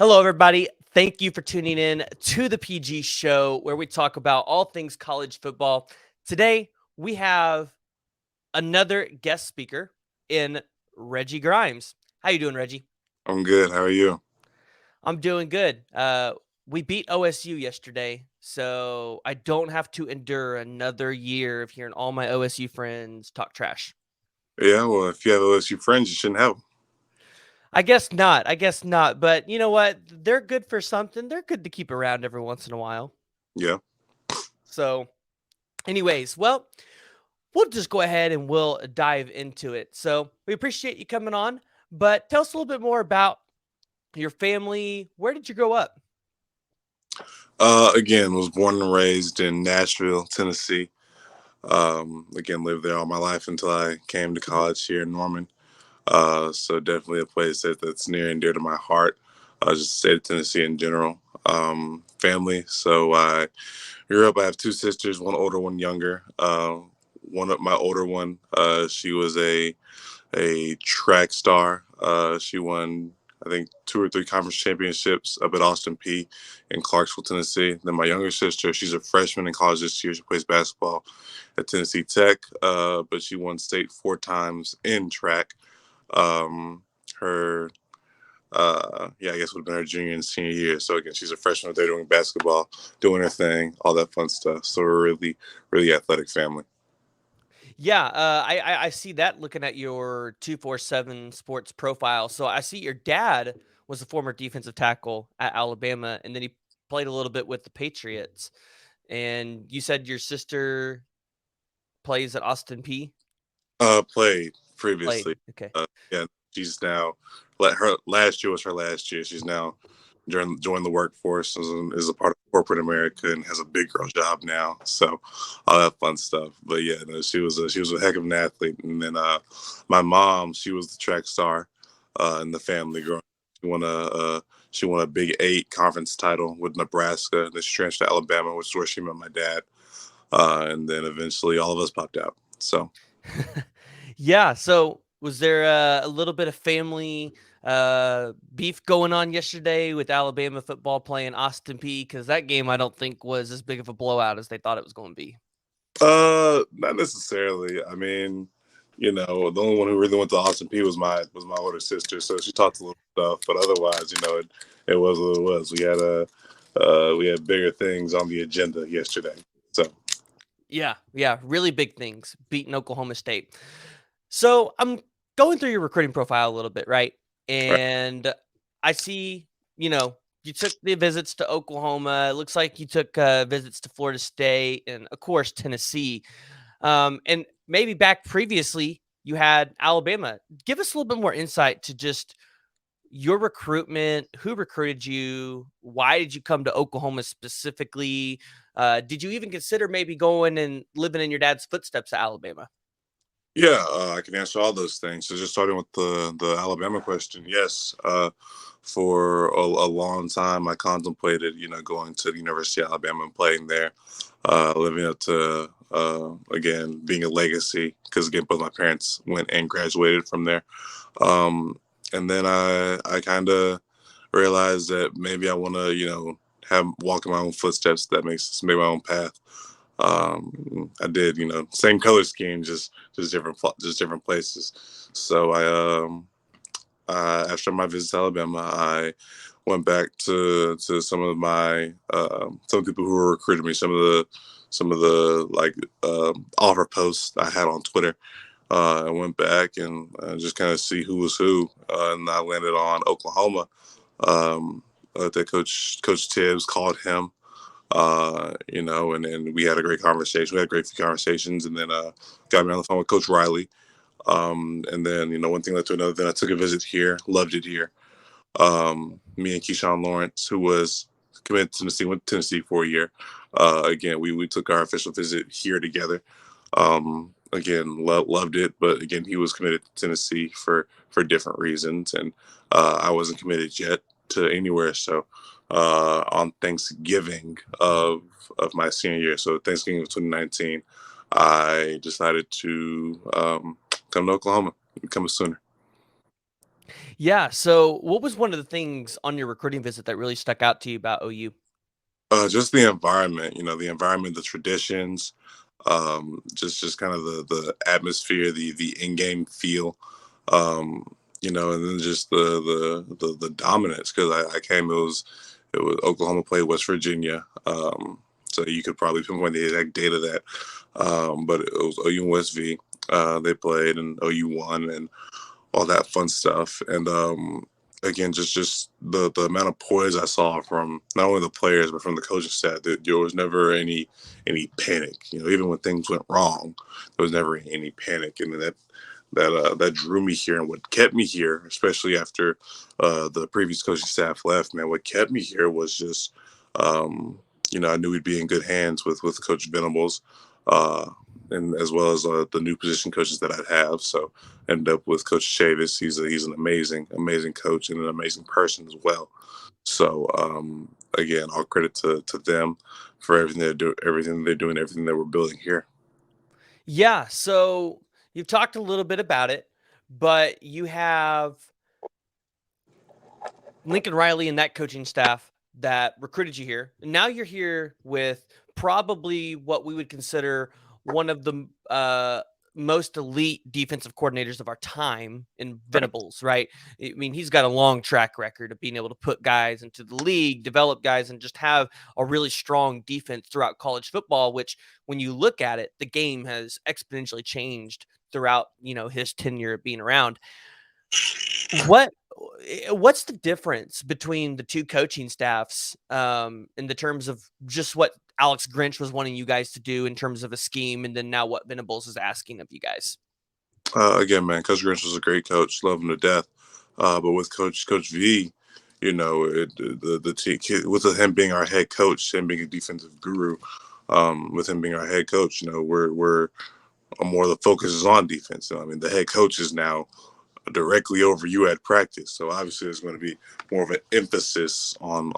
Hello, everybody. Thank you for tuning in to the PG Show, where we talk about all things college football. Today, we have another guest speaker in Reggie Grimes. How you doing, Reggie? I'm good. How are you? I'm doing good. We beat OSU yesterday, so I don't have to endure another year of hearing all my OSU friends talk trash. Yeah, well, if you have OSU friends, you shouldn't have 'em. I guess not. I guess not. But you know what? They're good for something. They're good to keep around every once in a while. Yeah. So, anyways, well, we'll just go ahead and we'll dive into it. So, we appreciate you coming on, but tell us a little bit more about your family. Where did you grow up? Again, was born and raised in Nashville, Tennessee. Again, lived there all my life until I came to college here in Norman. So definitely a place that's near and dear to my heart. Just the state of Tennessee in general. Family. So I grew up. I have two sisters, one older, one younger. One of my older one, she was a track star. She won, I think, two or three conference championships up at Austin P in Clarksville, Tennessee. Then my younger sister, she's a freshman in college this year. She plays basketball at Tennessee Tech, but she won state four times in track. Um, her yeah, I guess would have been her junior and senior year. So again, she's a freshman there doing basketball, doing her thing, all that fun stuff. So we're a really, really athletic family. Yeah, I see that looking at your 247 sports profile. So I see your dad was a former defensive tackle at Alabama, and then he played a little bit with the Patriots. And you said your sister plays at Austin P. Played Played. previously. Okay. Yeah, she's now. Let her last year was her last year. She's now joined the workforce is a part of corporate America and has a big girl job now. So all that fun stuff. But yeah, no, she was a heck of an athlete. And then my mom, she was the track star in the family growing. She won she won a Big Eight conference title with Nebraska. Then she transferred to Alabama, which is where she met my dad. And then eventually all of us popped out. So Yeah, so was there a little bit of family beef going on yesterday with Alabama football playing Austin P? Because that game I don't think was as big of a blowout as they thought it was going to be. Not necessarily. I mean, the only one who really went to Austin P was my older sister, so she talked a little stuff. But otherwise, it was what it was. We had bigger things on the agenda yesterday. So Yeah, yeah, really big things, beating Oklahoma State. So I'm going through your recruiting profile a little bit, right? right. And I see, you took the visits to Oklahoma. It looks like you took visits to Florida State and, of course, Tennessee. And maybe back previously, you had Alabama. Give us a little bit more insight to just your recruitment, who recruited you, why did you come to Oklahoma specifically? Did you even consider maybe going and living in your dad's footsteps at Alabama? Yeah, I can answer all those things. So just starting with the Alabama question, yes. For a long time, I contemplated, going to the University of Alabama and playing there, living up to again being a legacy because again both my parents went and graduated from there. Um, and then I kind of realized that maybe I want to have walk in my own footsteps. That makes sense, make my own path. I did same color scheme, just different places. So after my visit to Alabama, I went back to some of my some people who were recruiting me, some of the like offer posts I had on Twitter. I went back and just kind of see who was who, and I landed on Oklahoma. Um, that Coach Tibbs called him, and then we had a great conversation. We had great few conversations, and then got me on the phone with Coach Riley. And then one thing led to another. Then I took a visit here, loved it here. Me and Keyshawn Lawrence, who was committed to Tennessee, went to Tennessee for a year. Again, we took our official visit here together. Again, loved it, but again, he was committed to Tennessee for different reasons, and I wasn't committed yet to anywhere. So on Thanksgiving of my senior year, so Thanksgiving of 2019, I decided to come to Oklahoma, become a Sooner. Yeah. So, what was one of the things on your recruiting visit that really stuck out to you about OU? Just the environment, the environment, the traditions, just kind of the atmosphere, the in game feel, um, and then just the dominance. Because I came, it was Oklahoma played West Virginia, so you could probably pinpoint the exact date of that, but it was OU and West V. They played and OU won, and all that fun stuff. And again, just the amount of poise I saw from not only the players but from the coaching staff. There was never any panic. Even when things went wrong, there was never any panic, and that drew me here. And what kept me here, especially after the previous coaching staff left, man, what kept me here was just I knew we'd be in good hands with Coach Venables. Uh, and as well as the new position coaches that I'd have. So ended up with Coach Chavis. He's an amazing coach and an amazing person as well. So again, all credit to them for everything they're doing, everything that we're building here. Yeah. So, you've talked a little bit about it, but you have Lincoln Riley and that coaching staff that recruited you here. And now you're here with probably what we would consider one of the most elite defensive coordinators of our time in Right. Venables, right? I mean, he's got a long track record of being able to put guys into the league, develop guys, and just have a really strong defense throughout college football, which when you look at it, the game has exponentially changed throughout, his tenure of being around. What what's the difference between the two coaching staffs, in the terms of just what Alex Grinch was wanting you guys to do in terms of a scheme, and then now what Venables is asking of you guys? Again, man, Coach Grinch was a great coach, love him to death. But with Coach V, the team with him being our head coach, him being a defensive guru, with him being our head coach, we're more the focus is on defense. So, I mean, the head coach is now directly over you at practice. So obviously there's going to be more of an emphasis on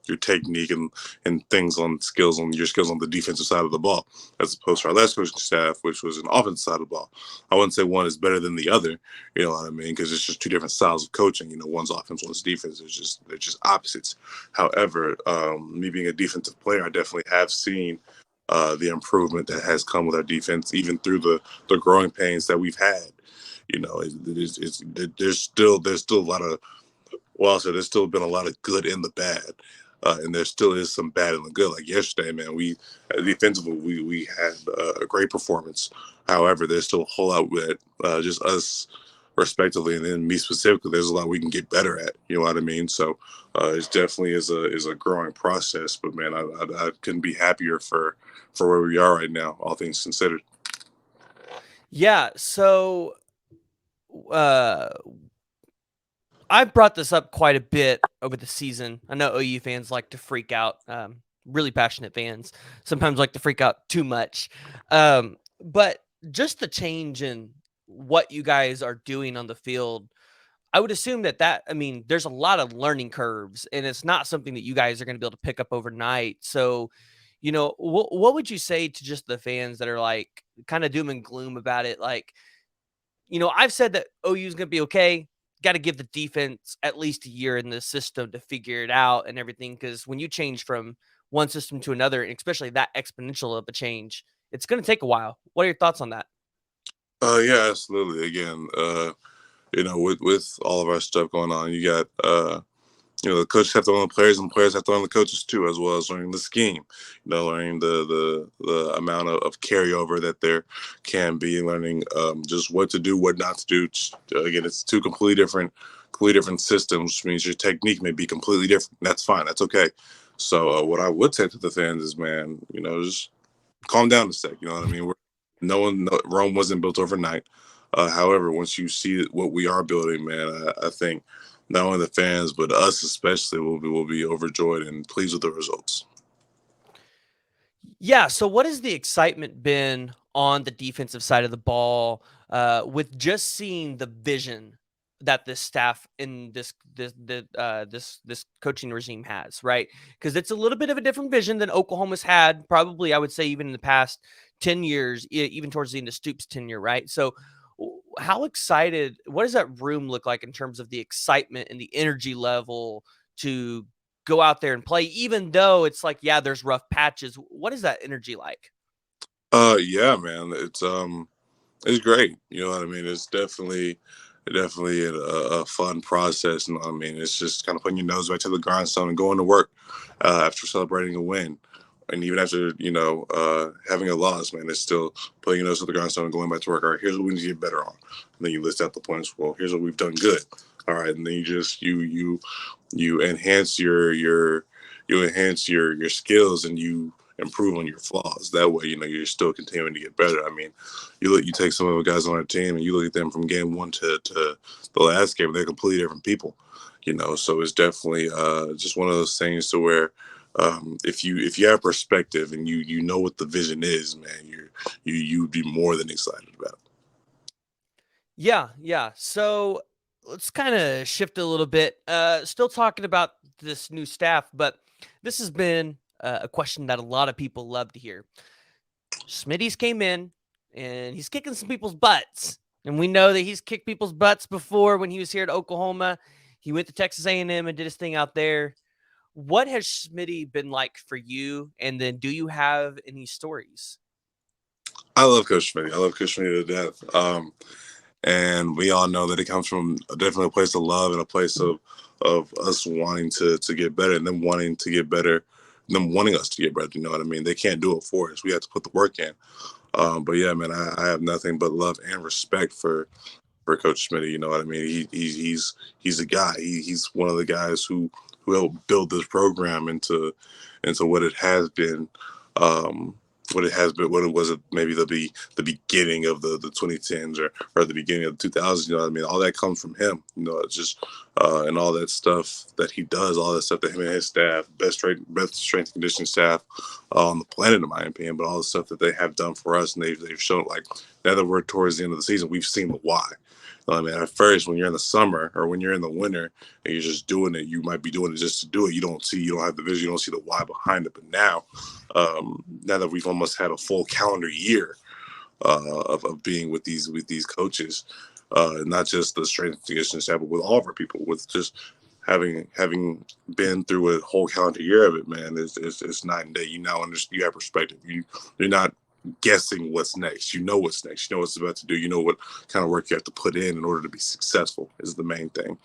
your technique and things on skills on your skills on the defensive side of the ball, as opposed to our last coaching staff, which was an offensive side of the ball. I wouldn't say one is better than the other, you know what I mean? Because it's just two different styles of coaching. One's offense, one's defense. They're just opposites. However, me being a defensive player, I definitely have seen the improvement that has come with our defense, even through the growing pains that we've had. There's still a lot of so there's still been a lot of good in the bad, and there still is some bad in the good. Like yesterday, man, we defensively we had a great performance. However, there's still a whole lot with just us respectively, and then me specifically. There's a lot we can get better at. You know what I mean? So it definitely is a growing process. But man, I couldn't be happier for where we are right now, all things considered. Yeah, so, uh, I've brought this up quite a bit over the season. I know OU fans like to freak out, really passionate fans sometimes like to freak out too much. But just the change in what you guys are doing on the field, I would assume I mean, there's a lot of learning curves, and it's not something that you guys are going to be able to pick up overnight. So, what would you say to just the fans that are like kind of doom and gloom about it? Like, I've said that OU is going to be okay. Got to give the defense at least a year in the system to figure it out and everything. Because when you change from one system to another, and especially that exponential of a change, it's going to take a while. What are your thoughts on that? Yeah, absolutely. Again, with all of our stuff going on, you got the coaches have to learn the players, and the players have to learn the coaches too, as well as learning the scheme. Learning the amount of carryover that there can be, learning just what to do, what not to do. Again, it's two completely different systems, which means your technique may be completely different. That's fine. That's okay. So what I would say to the fans is, man, just calm down a sec. You know what I mean? Rome wasn't built overnight. However, once you see what we are building, man, I think not only the fans but us especially will be overjoyed and pleased with the results. Yeah. So, what has the excitement been on the defensive side of the ball, with just seeing the vision that this staff in this coaching regime has, right? Because it's a little bit of a different vision than Oklahoma's had, probably I would say even in the past 10 years, even towards the end of Stoops' tenure, right? So, how excited, what does that room look like in terms of the excitement and the energy level to go out there and play, even though it's like, yeah, there's rough patches? What is that energy like? Yeah, man, it's great. You know what I mean? It's definitely a fun process. You know what I mean? It's just kind of putting your nose back to the grindstone and going to work after celebrating a win. And even after, having a loss, man, it's still putting your nose to the grindstone and going back to work. All right, here's what we need to get better on. And then you list out the points. Well, here's what we've done good. All right, and then you enhance your skills, and you improve on your flaws. That way, you're still continuing to get better. I mean, you take some of the guys on our team and you look at them from game one to the last game, they're completely different people. So it's definitely just one of those things to where if you have perspective and you know what the vision is, man, you'd be more than excited about it. Yeah, yeah. So let's kind of shift a little bit. Still talking about this new staff, but this has been a question that a lot of people love to hear. Smitty's came in and he's kicking some people's butts, and we know that he's kicked people's butts before. When he was here at Oklahoma, he went to Texas A&M and did his thing out there. What has Smitty been like for you? And then, do you have any stories? I love Coach Schmidt. I love Coach Schmidt to death. And we all know that it comes from definitely a place of love and a place of us wanting to get better, and them wanting to get better, them wanting us to get better. You know what I mean? They can't do it for us. We have to put the work in. But yeah, man, I have nothing but love and respect for Coach Smitty. You know what I mean? He's a guy. He's one of the guys who helped build this program into what it has been. Um, what it was, maybe the beginning of the 2010s, or the beginning of the 2000s. You know what I mean? All that comes from him. It's just and all that stuff that he does, all that stuff that him and his staff, best strength and conditioning staff on the planet, in my opinion. But all the stuff that they have done for us, and they've shown, like, now that we're towards the end of the season, we've seen the why. I mean, at first, when you're in the summer or when you're in the winter and you're just doing it, you might be doing it just to do it. You don't have the vision, you don't see the why behind it. But now that we've almost had a full calendar year of being with these coaches, not just the strength and conditioning staff, but with all of our people, with just having been through a whole calendar year of it, man, it's night and day. You now understand, you have perspective. You're not guessing what's next. You know what's next. You know what's about to do. You know what kind of work you have to put in order to be successful is the main thing.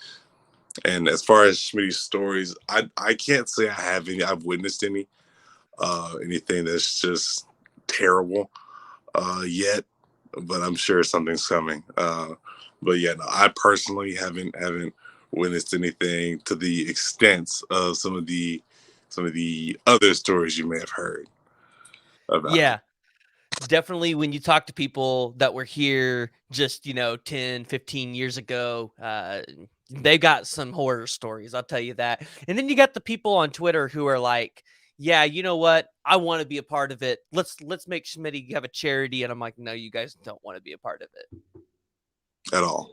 And as far as Schmidt's stories, I can't say I have any. I've witnessed anything that's just terrible yet, but I'm sure something's coming. But yeah, no, I personally haven't witnessed anything to the extent of some of the other stories you may have heard about him. Yeah, definitely. When you talk to people that were here just, 10, 15 years ago, they got some horror stories, I'll tell you that. And then you got the people on Twitter who are like, yeah, you know what? I want to be a part of it. Let's make Schmitty have a charity. And I'm like, no, you guys don't want to be a part of At all.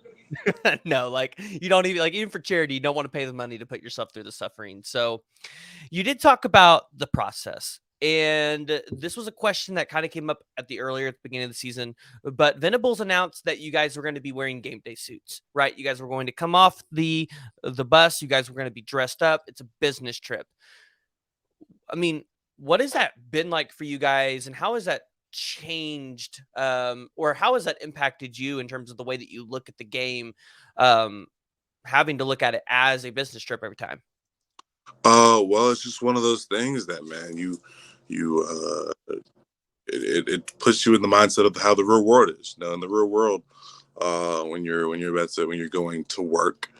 it. No, like, you don't even, like, even for charity, you don't want to pay the money to put yourself through the suffering. So you did talk about the process. And this was a question that kind of came up at the beginning of the season. But Venables announced that you guys were going to be wearing game day suits, right? You guys were going to come off the bus. You guys were going to be dressed up. It's a business trip. I mean, what has that been like for you guys, and how has that changed, or how has that impacted you in terms of the way that you look at the game, um, having to look at it as a business trip every time? Well, it's just one of those things that, man, you it puts you in the mindset of how the real world is. Now, in the real world, when you're going to work,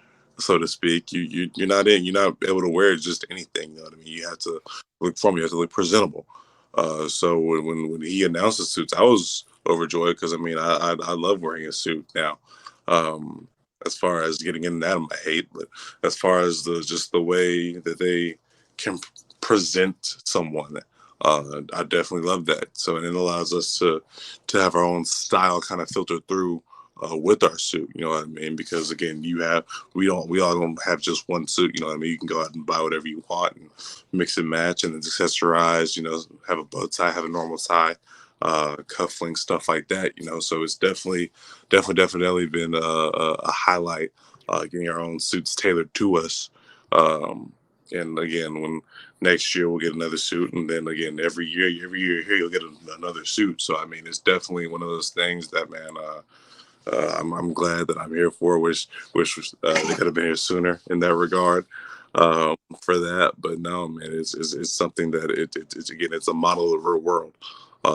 so to speak, you're not able to wear just anything. You know what I mean? You have to look formal. You have to look presentable. So when he announced the suits, I was overjoyed because, I mean, I love wearing a suit now. Um, as far as getting in and out of my hate, but as far as the way that they can present someone, I definitely love that. So, and it allows us to have our own style kind of filtered through with our suit. You know what I mean? Because again, we all don't have just one suit. You know what I mean? You can go out and buy whatever you want and mix and match and then accessorize. Have a bow tie, have a normal tie. cufflinks, stuff like that. So it's definitely been a highlight, getting our own suits tailored to us. Um, and again, when next year we'll get another suit, and then again every year here you'll get another suit. So I mean, it's definitely one of those things that, man. I'm glad that I'm here for. Wish they could have been here sooner in that regard, for that. But no, man, it's something that it's again, it's a model of the real world.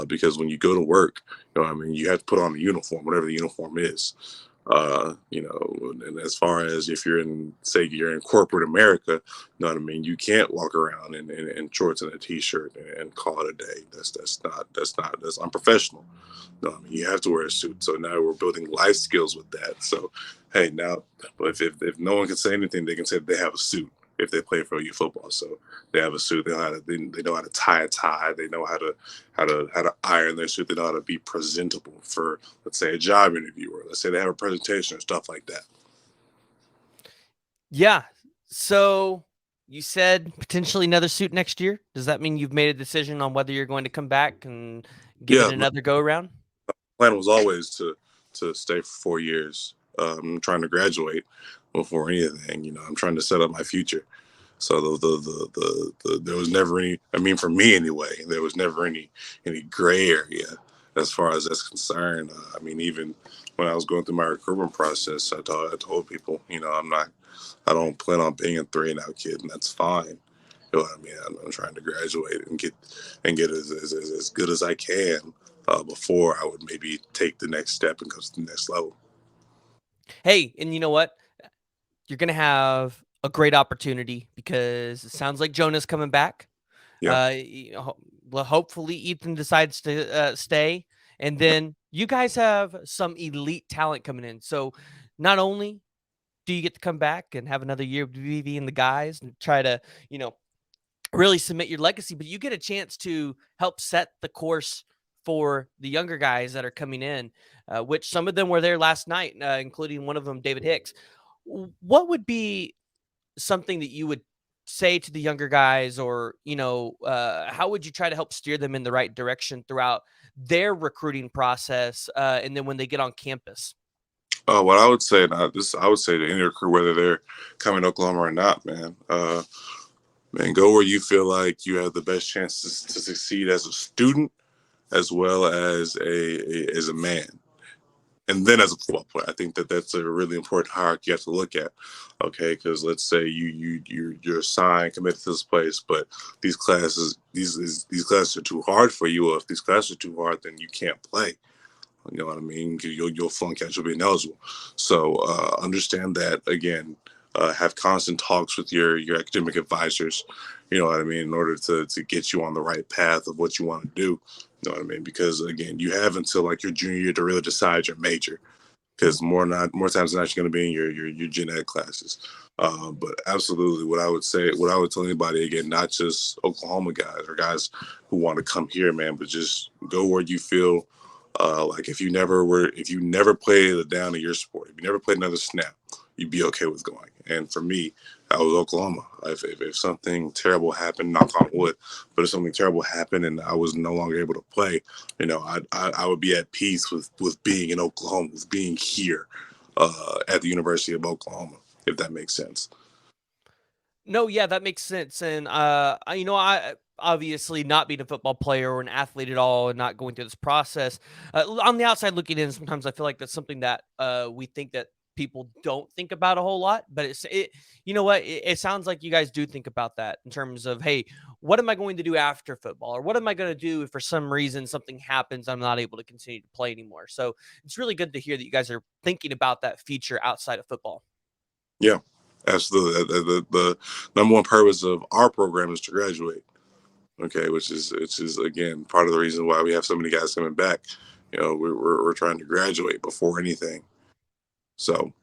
Because when you go to work, I mean, you have to put on a uniform, whatever the uniform is. And as far as if you're in, say, you're in corporate America, you know what I mean, you can't walk around in shorts and a t-shirt and call it a day. That's unprofessional. No, I mean, you have to wear a suit. So now we're building life skills with that. So, hey, now, if no one can say anything, they can say they have a suit if they play for you football. So they have a suit. They know how to tie a tie. They know how to iron their suit. They know how to be presentable for, let's say, a job interview, or let's say they have a presentation or stuff like that. Yeah. So you said potentially another suit next year. Does that mean you've made a decision on whether you're going to come back and give it Yeah, another go around? plan was always to stay for 4 years. I'm trying to graduate before anything. I'm trying to set up my future. So there was never any. I mean, for me anyway, there was never any gray area as far as that's concerned. I mean, even when I was going through my recruitment process, I told people, I don't plan on being a 3 and out kid, and that's fine. I mean, I'm trying to graduate and get as good as I can, before I would maybe take the next step and go to the next level. Hey, and you know what? You're gonna have a great opportunity because it sounds like Jonah's coming back. Yeah. Well, hopefully Ethan decides to stay, and then you guys have some elite talent coming in. So not only do you get to come back and have another year of BV and the guys and try to, you know, really submit your legacy, but you get a chance to help set the course for the younger guys that are coming in, which some of them were there last night, including one of them, David Hicks. What would be something that you would say to the younger guys, or how would you try to help steer them in the right direction throughout their recruiting process, and then when they get on campus? What I would say, I would say to any recruit, whether they're coming to Oklahoma or not, man. Man, go where you feel like you have the best chances to succeed as a student, as well as as a man, and then as a football player. I think that that's a really important hierarchy you have to look at. Okay, because let's say you're assigned, committed to this place, but these classes are too hard for you. Or if these classes are too hard, then you can't play. You know what I mean? You'll flunk out. You'll be ineligible. So understand that again. Have constant talks with your academic advisors. You know what I mean, in order to get you on the right path of what you want to do. You know what I mean? Because again, you have until like your junior year to really decide your major, because more times than not you're going to be in your gen ed classes. But absolutely, what I would tell anybody, again, not just Oklahoma guys or guys who want to come here, man, but just go where you feel, like if you never played a down in your sport, if you never played another snap, you'd be okay with going. And for me, I was Oklahoma. If something terrible happened, knock on wood, but if something terrible happened and I was no longer able to play, I would be at peace with being in Oklahoma, with being here, at the University of Oklahoma, if that makes sense. No, yeah, that makes sense. And I obviously not being a football player or an athlete at all, and not going through this process. On the outside looking in, sometimes I feel like that's something that we think that people don't think about a whole lot. But you know what? It sounds like you guys do think about that in terms of, hey, what am I going to do after football, or what am I going to do if for some reason something happens, I'm not able to continue to play anymore. So it's really good to hear that you guys are thinking about that future outside of football. Yeah, absolutely. The number one purpose of our program is to graduate. Okay, which is again part of the reason why we have so many guys coming back. We're trying to graduate before anything. So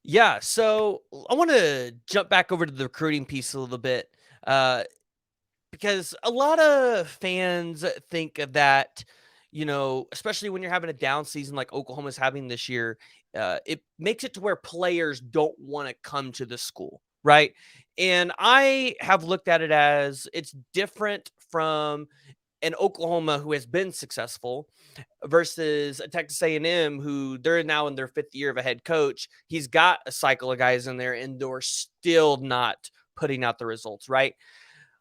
Yeah, so I want to jump back over to the recruiting piece a little bit, uh, because a lot of fans think of that, especially when you're having a down season like Oklahoma's having this year, it makes it to where players don't want to come to the school, right? And I have looked at it as it's different from and Oklahoma, who has been successful, versus a Texas A&M, who they're now in their 5th year of a head coach. He's got a cycle of guys in there, and they're still not putting out the results, right?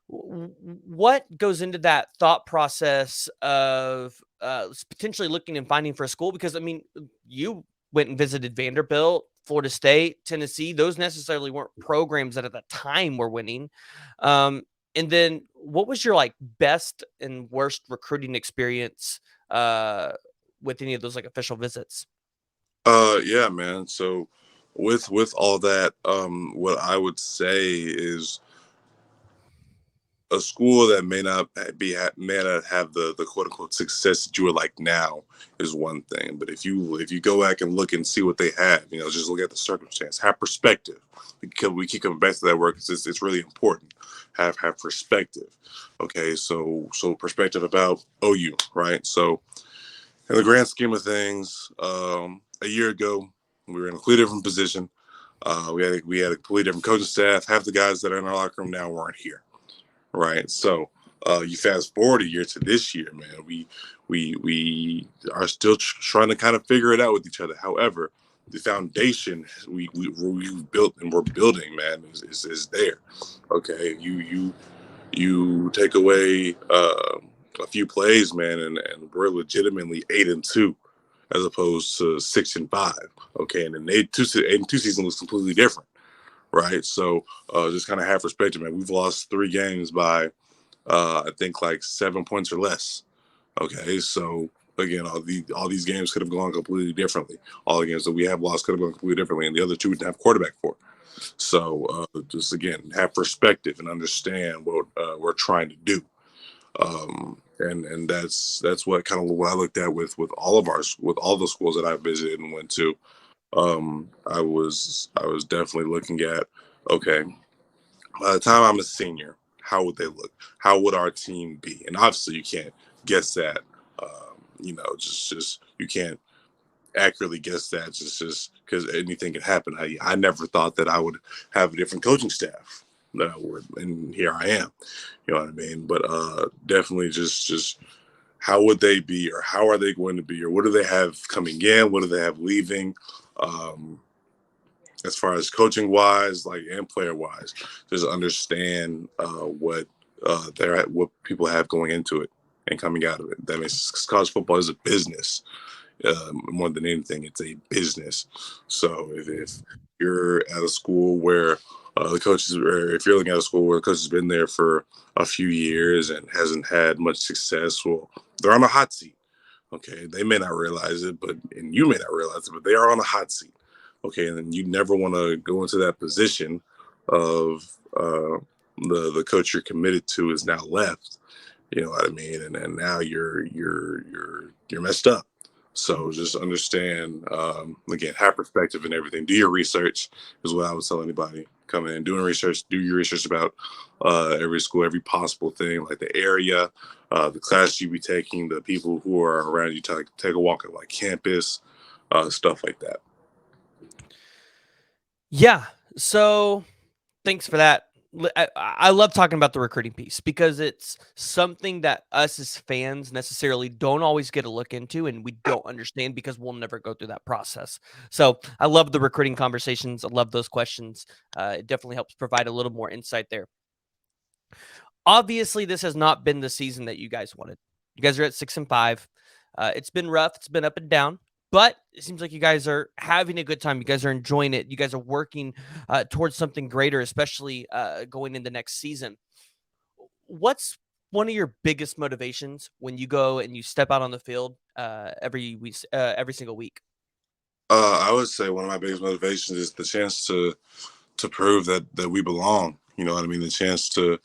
What goes into that thought process of potentially looking and finding for a school? Because, I mean, you went and visited Vanderbilt, Florida State, Tennessee. Those necessarily weren't programs that at the time were winning. And then what was your like best and worst recruiting experience with any of those like official visits? Yeah, man. So with all that, what I would say is a school that may not have the quote unquote success that you would like now is one thing. But if you go back and look and see what they have, just look at the circumstance, have perspective. Because we keep coming back to that word because it's really important. Have perspective. Okay, so perspective about OU, right? So in the grand scheme of things, a year ago we were in a completely different position. We had a completely different coaching staff. Half the guys that are in our locker room now weren't here, right? So you fast forward a year to this year, man. We are still trying to kind of figure it out with each other. However, the foundation we've built and we're building, man, is there. Okay, you take away a few plays, man, and we're legitimately 8-2 as opposed to 6-5. Okay, and then 8-2 season was completely different, right? So just kind of have perspective, man. We've lost 3 games by I think like 7 points or less. Okay, so again, all these games could have gone completely differently. All the games that we have lost could have gone completely differently, and the other 2 we didn't have quarterback for. So just again, have perspective and understand what we're trying to do. And that's what kind of what I looked at with all the schools that I visited and went to. I was definitely looking at, okay, by the time I'm a senior, how would they look? How would our team be? And obviously, you can't guess that. Just you can't accurately guess that just because anything can happen. I never thought that I would have a different coaching staff that I would, and here I am. You know what I mean? But definitely just how would they be, or how are they going to be, or what do they have coming in? What do they have leaving? Um, as far as coaching wise, like and player wise, just understand what people have going into it and coming out of it. That means college football is a business. More than anything, it's a business. So if you're at a school where the coaches, or if you're looking at a school where the coach has been there for a few years and hasn't had much success, well, they're on a hot seat. Okay, they may not realize it, and you may not realize it, but they are on a hot seat. Okay, and then you never want to go into that position of the coach you're committed to is now left. You know what I mean? And now you're messed up. So just understand, again, have perspective and everything. Do your research is what I would tell anybody. Come in, doing research, do your research about every school, every possible thing, like the area, the class you be taking, the people who are around you. Take a walk at like campus, stuff like that. Yeah. So thanks for that. I love talking about the recruiting piece because it's something that us as fans necessarily don't always get a look into, and we don't understand because we'll never go through that process. So I love the recruiting conversations. I love those questions. It definitely helps provide a little more insight there. Obviously, this has not been the season that you guys wanted. You guys are at 6-5. It's been rough. It's been up and down, but it seems like you guys are having a good time. You guys are enjoying it. You guys are working towards something greater, especially going into next season. What's one of your biggest motivations when you go and you step out on the field every week, every single week? I would say one of my biggest motivations is the chance to prove that we belong. You know what I mean? The chance to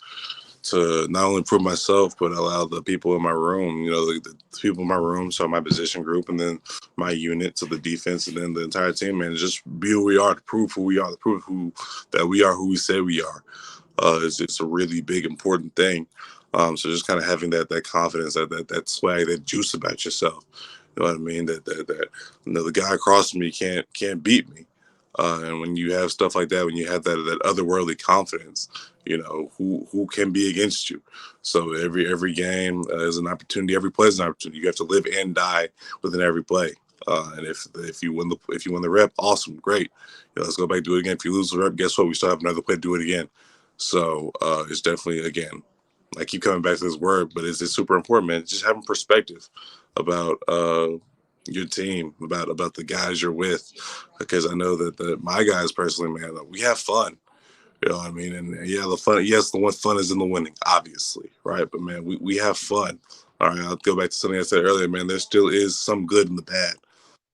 not only prove myself, but allow the people in my room, the people in my room, so my position group, and then my unit, to the defense, and then the entire team, and just be who we are, to prove who we are, to prove that we are who we say we are. It's a really big, important thing. So just kind of having that confidence, that swag, that juice about yourself. You know what I mean? That the guy across from me can't beat me. And when you have stuff like that, when you have that otherworldly confidence, who can be against you? So every game is an opportunity. Every play is an opportunity. You have to live and die within every play. And if you win the rep, awesome, great. Let's go back, do it again. If you lose the rep, guess what? We still have another play to do it again. So it's definitely, again, I keep coming back to this word, but it's super important, man. Just having perspective about your team, about the guys you're with, because I know that my guys personally, man, we have fun. You know what I mean? And yeah, the fun. Yes, the one fun is in the winning, obviously, right? But man, we have fun. All right, I'll go back to something I said earlier, man. There still is some good in the bad.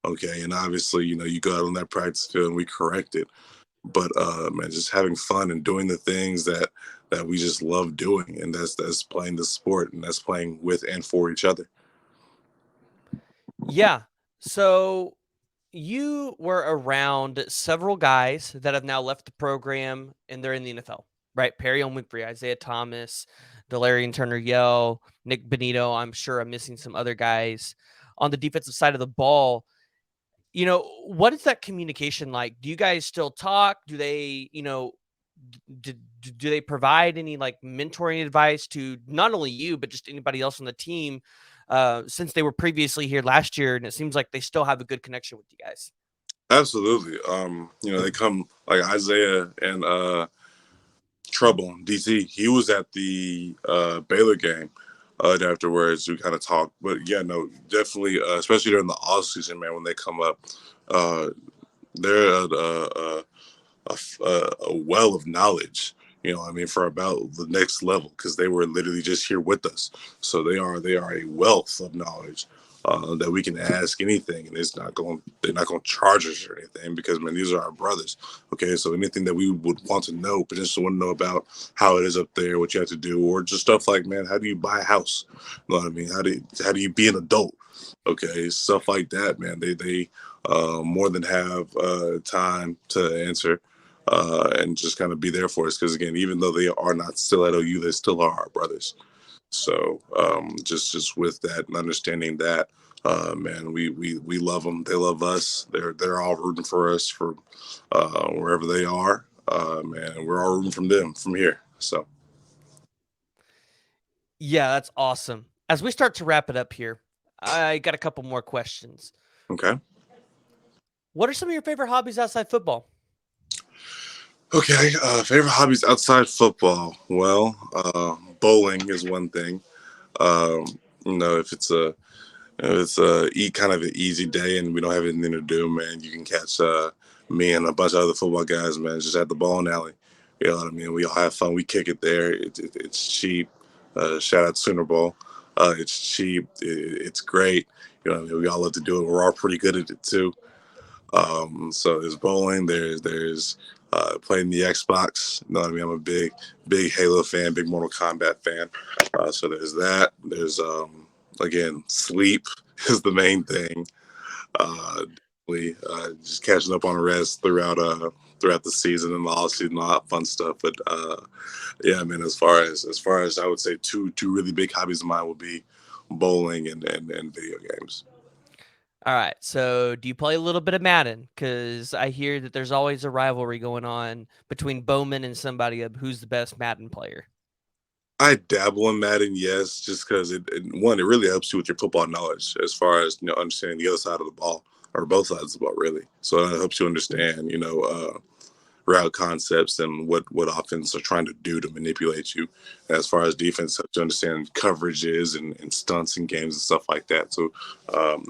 Okay, and obviously, you go out on that practice field and we correct it. But man, just having fun and doing the things that we just love doing, and that's playing the sport, and that's playing with and for each other. Yeah. So you were around several guys that have now left the program and they're in the NFL, right? Perry Winfrey, Isaiah Thomas, Delarian Turner Yell, Nick Benito. I'm sure I'm missing some other guys on the defensive side of the ball. What is that communication like? Do you guys still talk? Do they, do they provide any like mentoring advice to not only you, but just anybody else on the team? Since they were previously here last year, and it seems like they still have a good connection with you guys. Absolutely. They come like Isaiah and Trouble DC. He was at the Baylor game. Afterwards, we kind of talked, but yeah, no, definitely, especially during the off season, man, when they come up, uh, they're a well of knowledge. I mean, for about the next level, because they were literally just here with us. So they are a wealth of knowledge that we can ask anything, and they're not going to charge us or anything, because man, these are our brothers. Okay, so anything that we would want to know, potentially want to know about how it is up there, what you have to do, or just stuff like, man, how do you buy a house? You know what I mean? How do you be an adult? Okay, stuff like that, man. They more than have time to answer and just kind of be there for us. Because again, even though they are not still at OU, they still are our brothers. So just with that and understanding that, man, we love them. They love us. They're all rooting for us for wherever they are. Man, we're all rooting from them from here. So Yeah, that's awesome. As we start to wrap it up here, I got a couple more questions. okay, What are some of your favorite hobbies outside football? okay. Favorite hobbies outside football? Well, bowling is one thing. Um, if it's eat kind of an easy day and we don't have anything to do, man, you can catch me and a bunch of other football guys, man, just at the bowling alley. You know what I mean? We all have fun. We kick it there. It's cheap. Shout out Sooner Bowl. It's cheap. It's great. You know what I mean? We all love to do it. We're all pretty good at it too. So there's bowling. There's playing the Xbox. You know what I mean? I'm a big Halo fan, big Mortal Kombat fan. So there's that. There's again, sleep is the main thing. Just catching up on rest throughout the season and the off season, all that fun stuff. But yeah, I mean, as far as I would say, two really big hobbies of mine would be bowling and video games. All right. So, do you play a little bit of Madden? Because I hear that there's always a rivalry going on between Bowman and somebody of who's the best Madden player. I dabble in Madden, yes, just because it really helps you with your football knowledge as far as understanding the other side of the ball or both sides of the ball, really. So it helps you understand, route concepts and what offense are trying to do to manipulate you. As far as defense, helps you understand coverages and stunts and games and stuff like that. So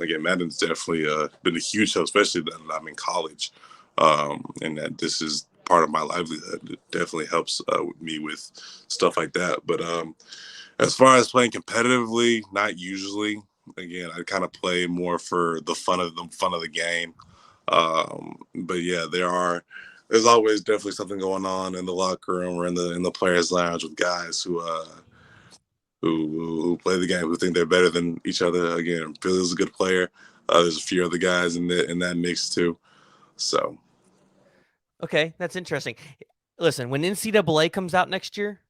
again, Madden's definitely been a huge help, especially that I'm in college, and that this is part of my livelihood. It definitely helps me with stuff like that. But as far as playing competitively, not usually. Again, I kind of play more for the fun of the game. But yeah, there's always definitely something going on in the locker room or in the players' lounge with guys who play the game, who think they're better than each other. Again, Billy's a good player. There's a few other guys in that mix too. So Okay, that's interesting. Listen, when NCAA comes out next year,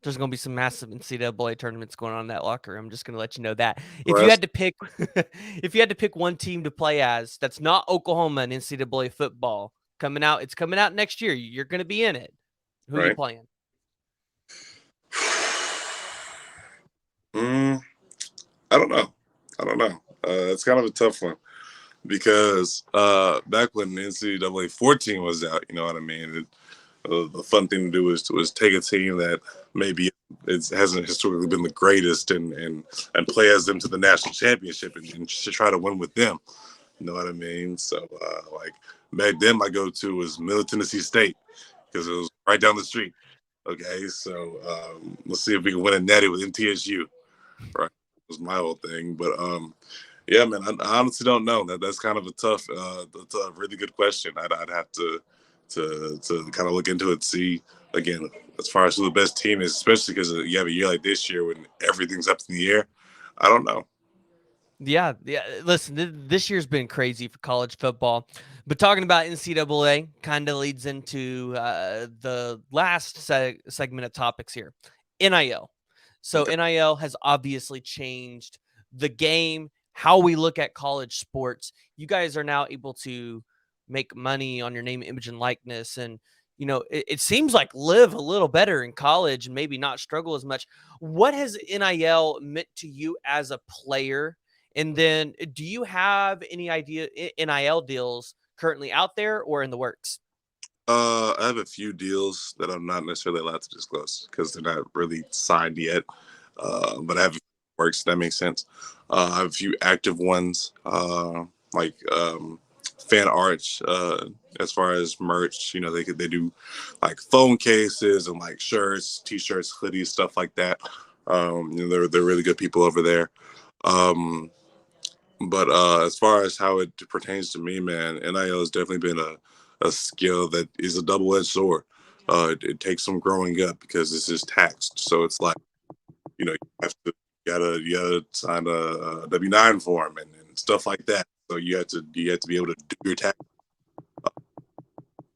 there's going to be some massive NCAA tournaments going on in that locker room. I'm just going to let you know that. If you rest, had to pick, if you had to pick one team to play as, that's not Oklahoma in NCAA football. coming out. It's coming out next year. You're going to be in it. Who you Right. playing? Mm, I don't know. It's kind of a tough one because back when the NCAA 14 was out, you know what I mean? The fun thing to do was take a team that maybe it hasn't historically been the greatest and play as them to the national championship and to try to win with them. You know what I mean? So like back then, my go-to was Middle Tennessee State because it was right down the street. Okay, so let's see if we can win a natty with MTSU. Right, was my whole thing. But yeah, man, I honestly don't know. That's kind of a tough, that's a really good question. I'd have to kind of look into it, see again as far as who the best team is, especially because you have a year like this year when everything's up in the air. I don't know. Yeah, yeah. Listen, this year's been crazy for college football, but talking about NCAA kind of leads into the last segment of topics here, NIL. So Okay. NIL has obviously changed the game, how we look at college sports. You guys are now able to make money on your name, image, and likeness, and it seems like live a little better in college and maybe not struggle as much. What has NIL meant to you as a player? And then do you have any idea NIL deals currently out there or in the works? I have a few deals that I'm not necessarily allowed to disclose because they're not really signed yet. But I have works. That makes sense. I have a few active ones, like fan arts. As far as merch, you know, they do like phone cases and like shirts, t-shirts, hoodies, stuff like that. You know, they're really good people over there. Um, but as far as how it pertains to me, man, NIL has definitely been a skill that is a double-edged sword. It takes some growing up because this is taxed. So it's like, you know, you gotta sign a W-9 form and stuff like that. So you have to be able to do your tax.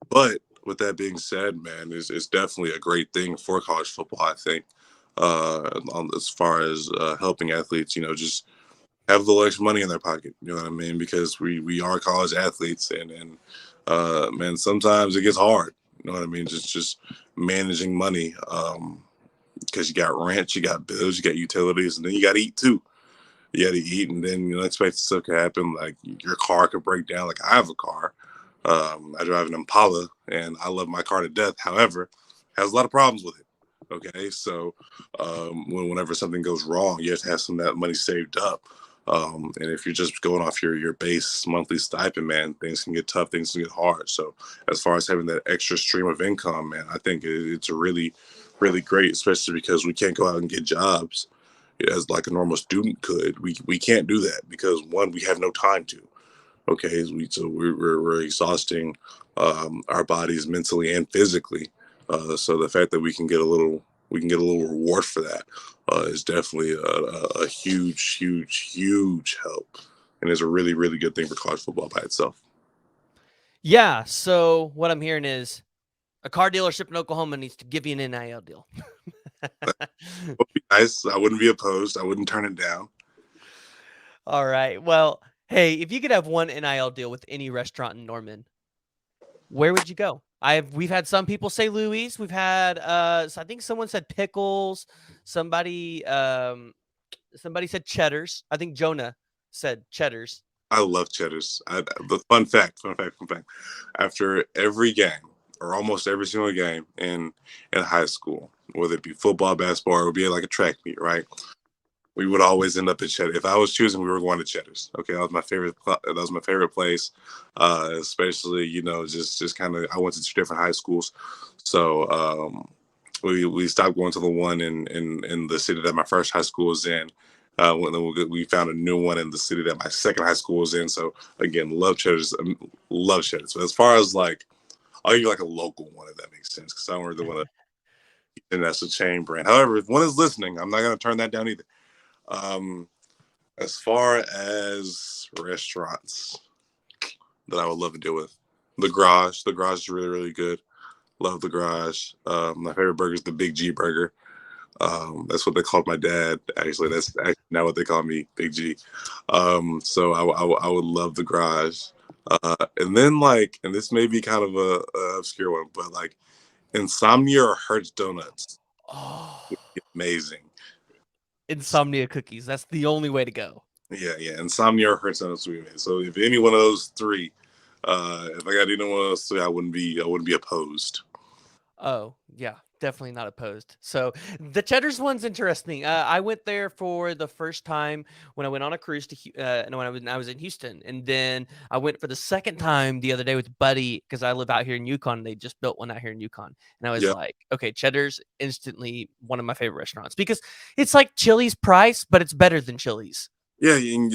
But with that being said, man, it's definitely a great thing for college football. I think as far as helping athletes, you know, just have a little extra money in their pocket. You know what I mean? Because we are college athletes, and man, sometimes it gets hard. You know what I mean? Just managing money. Because you got rent, you got bills, you got utilities, and then you got to eat too. You got to eat, and then you know, unexpected stuff could happen. Like your car could break down. Like I have a car. I drive an Impala, and I love my car to death. However, has a lot of problems with it. Okay, so whenever something goes wrong, you have to have some of that money saved up. And if you're just going off your base monthly stipend, man, things can get tough. Things can get hard. So as far as having that extra stream of income, man, I think it's a really great, especially because we can't go out and get jobs as like a normal student could. We can't do that because one, we have no time to. Okay, we're exhausting our bodies mentally and physically. So the fact that we can get a little reward for that is definitely a huge help, and is a really good thing for college football by itself. Yeah. So what I'm hearing is a car dealership in Oklahoma needs to give you an NIL deal. Would be nice. I wouldn't be opposed. I wouldn't turn it down. All right. Well, hey, if you could have one NIL deal with any restaurant in Norman, where would you go? We've had some people say Louis. We've had I think someone said pickles. Somebody said Cheddars. I think Jonah said Cheddars. I love Cheddars. The fun fact. After every game, or almost every single game in high school, whether it be football, basketball, or it would be like a track meet, right? We would always end up at Cheddar. If I was choosing, we were going to Cheddar's. Okay, that was my favorite. That was my favorite place. Especially, you know, just kind of. I went to two different high schools, so we stopped going to the one in the city that my first high school was in. We found a new one in the city that my second high school was in. So again, love Cheddar's. Love Cheddar's. But as far as like, I'll give you like a local one if that makes sense, because I don't really want to. And that's a chain brand. However, if one is listening, I'm not going to turn that down either. Um, as far as restaurants that I would love to deal with, the Garage is really good. Love the Garage. My favorite burger is the Big G burger. That's what they called my dad. Actually, that's actually not what they call me, Big G. So I would love the Garage. And then like, and this may be kind of a obscure one, but like Insomnia or Hertz Donuts, Oh, amazing. insomnia cookies. That's the only way to go. Yeah, yeah. Insomnia or Hertz Donuts would be amazing. So if any one of those three, if I got any one of those three, I wouldn't be opposed. Oh, yeah, definitely not opposed. So the Cheddar's one's interesting. I went there for the first time when I went on a cruise to and when I was in Houston, and then I went for the second time the other day with Buddy because I live out here in Yukon. They just built one out here in Yukon, and I was Yeah, like, okay, Cheddar's instantly one of my favorite restaurants because it's like Chili's price, but it's better than Chili's. yeah.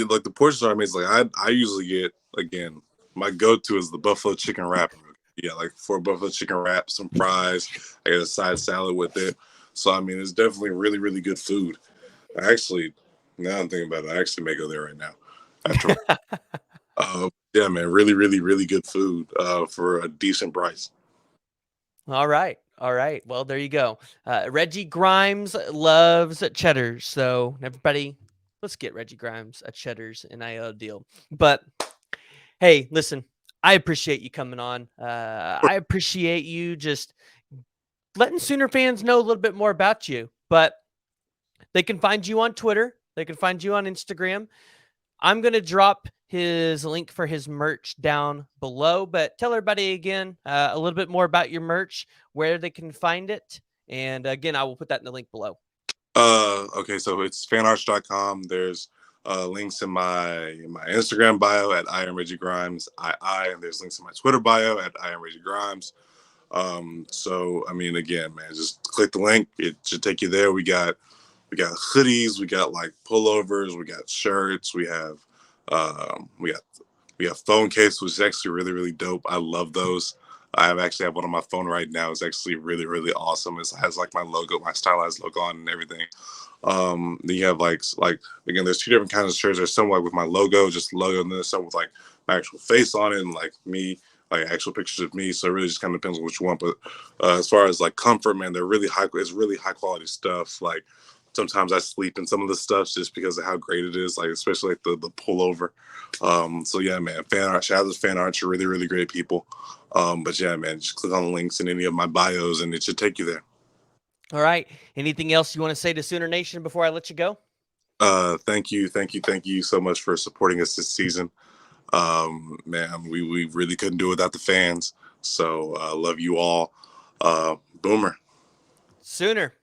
Like the portions are amazing. Like I usually get again. My go-to is the buffalo chicken wrap. Yeah, like 4 buffalo chicken wraps, some fries. I get a side salad with it. So I mean, it's definitely really, really good food. I actually, now I'm thinking about it, I actually may go there right now. After, yeah, man, really, really, really good food for a decent price. All right. All right. Well, there you go. Reggie Grimes loves Cheddar's. So, everybody, let's get Reggie Grimes a Cheddar's NIL deal. But hey, listen, I appreciate you coming on. I appreciate you just letting Sooner fans know a little bit more about you. But they can find you on Twitter, they can find you on Instagram. I'm going to drop his link for his merch down below, but tell everybody again a little bit more about your merch, where they can find it. And again, I will put that in the link below. Okay, so it's fanarch.com. There's links in my Instagram bio at I am Reggie Grimes and there's links in my Twitter bio at I am Reggie Grimes. So I mean, again, man, just click the link. It should take you there. We got hoodies, we got like pullovers, we got shirts, we have um, we got we have phone case, which is actually really really dope. I love those. Actually have one on my phone right now. It's actually really really awesome. It has like my logo, my stylized logo on and everything. Then you have like again, there's two different kinds of shirts. There's some like with my logo, just logo, and then there's some with like my actual face on it and like me, like actual pictures of me. So it really just kind of depends on what you want. But as far as like comfort, man, they're really high. It's really high quality stuff. Like sometimes I sleep in some of the stuff just because of how great it is. Like especially like the pullover. So yeah, man, fan art. Shout out to fan art. You're really really great people. But yeah, man, just click on the links in any of my bios and it should take you there. All right. Anything else you want to say to Sooner Nation before I let you go? Thank you so much for supporting us this season. Man, we really couldn't do it without the fans. So love you all. Boomer. Sooner.